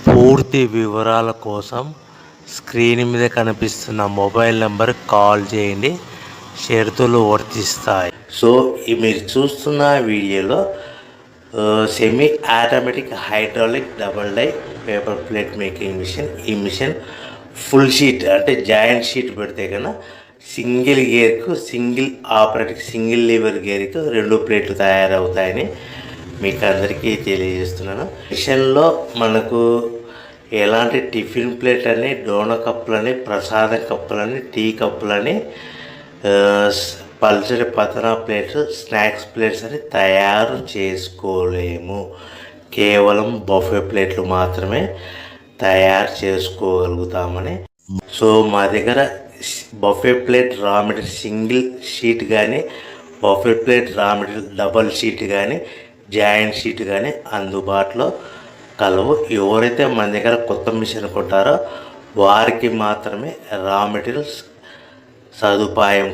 పూర్తి వివరాల కోసం స్క్రీన్ మీద కనిపిస్తున్న మొబైల్ నెంబర్కి కాల్ చేయండి. షరతులు వర్తిస్తాయి. సో మీరు చూస్తున్న వీడియోలో semi automatic hydraulic double die paper plate making machine. ఈ మిషన్ ఫుల్ షీట్ అంటే జాయింట్ షీట్ పెడితే కన్నా సింగిల్ గేర్కు సింగిల్ ఆపరేటింగ్ సింగిల్ లీవర్ గేర్కు 2 ప్లేట్లు తయారవుతాయని మీకు అందరికీ తెలియజేస్తున్నాను. మిషన్లో మనకు ఎలాంటి టిఫిన్ ప్లేట్ అని, డోనా కప్పులని, ప్రసాదం కప్పులని, టీ కప్పులని, పల్చడి పతనా ప్లేట్స్, స్నాక్స్ ప్లేట్స్ అని తయారు చేసుకోలేము. కేవలం బఫే ప్లేట్లు మాత్రమే తయారు చేసుకోగలుగుతామని. సో మా దగ్గర buffet plate raw material single sheet కానీ, buffet plate raw material double sheet కానీ, జాయింట్ షీట్ కానీ అందుబాటులో కలవు. ఎవరైతే మన దగ్గర కొత్త మిషన్ కొంటారో వారికి మాత్రమే రా మెటీరియల్స్ సదుపాయం